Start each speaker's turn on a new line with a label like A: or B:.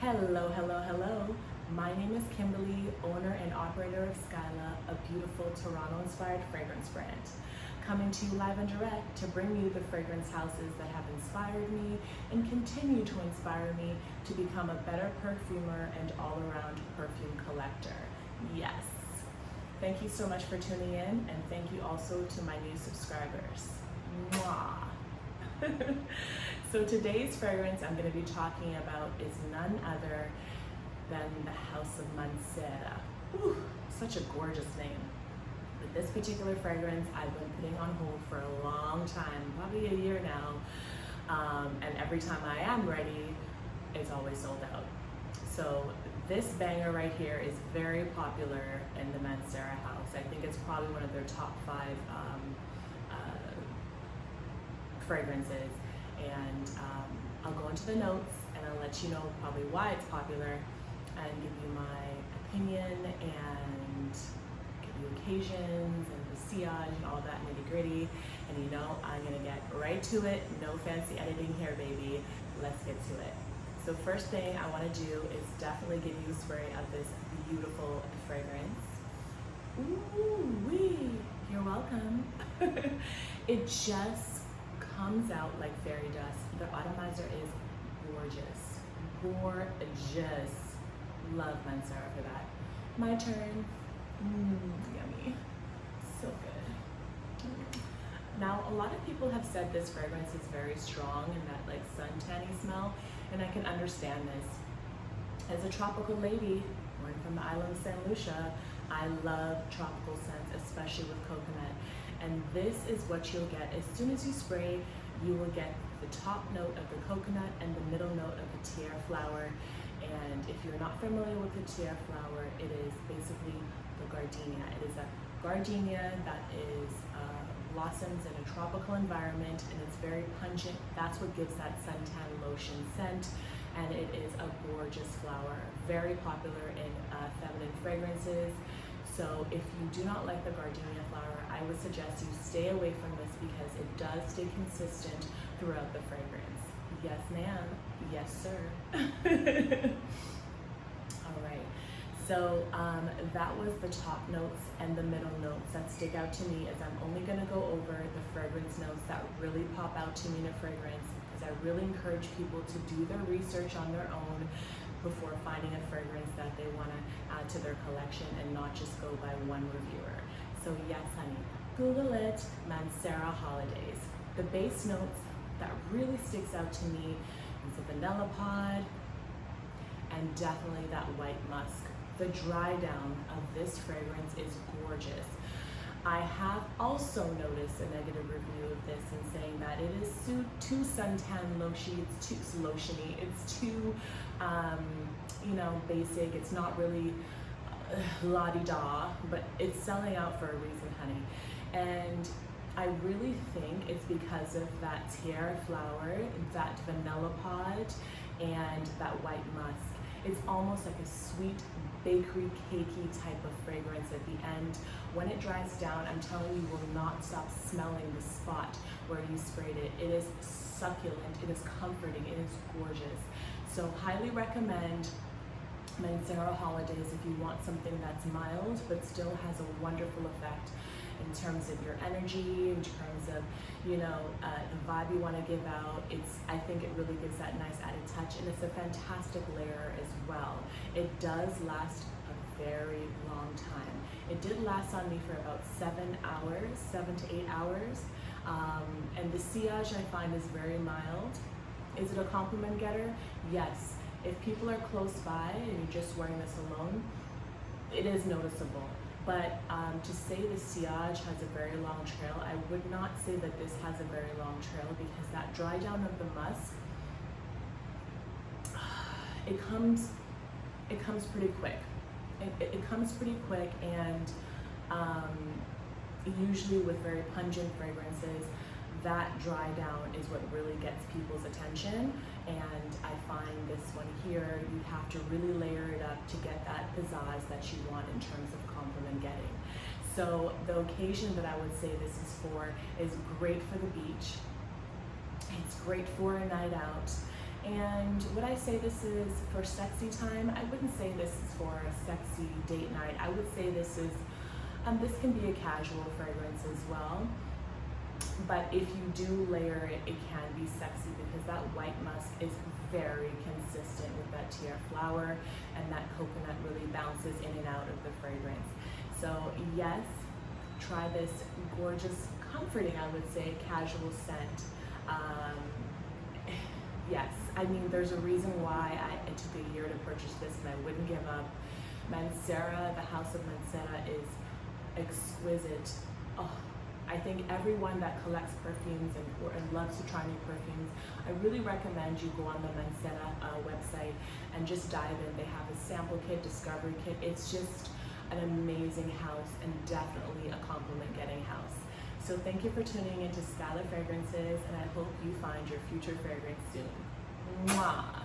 A: Hello, hello, hello. My name is Kimberly, owner and operator of S.K.Y.L.A, a beautiful Toronto-inspired fragrance brand. Coming to you live and direct to bring you the fragrance houses that have inspired me and continue to inspire me to become a better perfumer and all-around perfume collector. Yes. Thank you so much for tuning in, and thank you also to my new subscribers. Mwah. So today's fragrance I'm going to be talking about is none other than the House of Mancera. Whew, such a gorgeous name. But this particular fragrance I've been putting on hold for a long time, probably a year now, and every time I am ready, it's always sold out. So this banger right here is very popular in the Mancera house. I think it's probably one of their top 5 fragrances. And I'll go into the notes and I'll let you know probably why it's popular and give you my opinion and give you occasions and the sillage and all that nitty gritty. And you know, I'm gonna get right to it. No fancy editing here, baby. Let's get to it. So first thing I wanna do is definitely give you a spray of this beautiful fragrance. Ooh wee, you're welcome. It just comes out like fairy dust. The atomizer is gorgeous. Gorgeous. Love Mancera for that. My turn. Yummy. So good. Now, a lot of people have said this fragrance is very strong and that like suntanny smell, and I can understand this. As a tropical lady, born from the island of St. Lucia, I love tropical scents, especially with coconut. And this is what you'll get. As soon as you spray, you will get the top note of the coconut and the middle note of the tiare flower. And if you're not familiar with the tiare flower, it is basically the gardenia. It is a gardenia that is blossoms in a tropical environment, and it's very pungent. That's what gives that suntan lotion scent. And it is a gorgeous flower, very popular in feminine fragrances. So if you do not like the gardenia flower, I would suggest you stay away from this because it does stay consistent throughout the fragrance. Yes, ma'am. Yes, sir. All right. So that was the top notes and the middle notes that stick out to me, as I'm only going to go over the fragrance notes that really pop out to me in a fragrance, because I really encourage people to do their research on their own before finding a fragrance that they want to add to their collection and not just go by one reviewer. So yes, honey, Google it, Mancera Holidays. The base notes that really sticks out to me is the vanilla pod and definitely that white musk. The dry down of this fragrance is gorgeous. I have also noticed a negative review of this and saying that it is too suntan lotion, it's too lotiony, it's too, basic. It's not really la-di-da, but it's selling out for a reason, honey. And I really think it's because of that tiare flower, that vanilla pod, and that white musk. It's almost like a sweet bakery cakey type of fragrance at the end. When it dries down, I'm telling you, you will not stop smelling the spot where you sprayed it. It is succulent, it is comforting, it is gorgeous. So highly recommend Mancera Holidays if you want something that's mild but still has a wonderful effect in terms of your energy, in terms of, the vibe you want to give out. I think it really gives that nice added touch, and it's a fantastic layer as well. It does last a very long time. It did last on me for about 7 hours, 7 to 8 hours, and the sillage I find is very mild. Is it a compliment getter? Yes. If people are close by and you're just wearing this alone, it is noticeable. But to say the sillage has a very long trail, I would not say that this has a very long trail, because that dry down of the musk, it comes pretty quick. It comes pretty quick, and usually with very pungent fragrances, that dry down is what really gets people's attention. And I find this one here, you have to really layer it up to get that pizzazz that you want in terms of compliment getting. So the occasion that I would say this is for is great for the beach. It's great for a night out. And would I say this is for sexy time? I wouldn't say this is for a sexy date night. I would say this can be a casual fragrance as well. But if you do layer it, it can be sexy because that white musk is very consistent with that tiare flower, and that coconut really bounces in and out of the fragrance. So yes, try this gorgeous, comforting, I would say, casual scent. Yes, I mean, there's a reason why it took a year to purchase this and I wouldn't give up. Mancera, the House of Mancera, is exquisite. Oh, I think everyone that collects perfumes and loves to try new perfumes, I really recommend you go on the Mancera website and just dive in. They have a sample kit, discovery kit. It's just an amazing house and definitely a compliment-getting house. So thank you for tuning into S.K.Y.L.A Fragrances, and I hope you find your future fragrance soon. Mwah!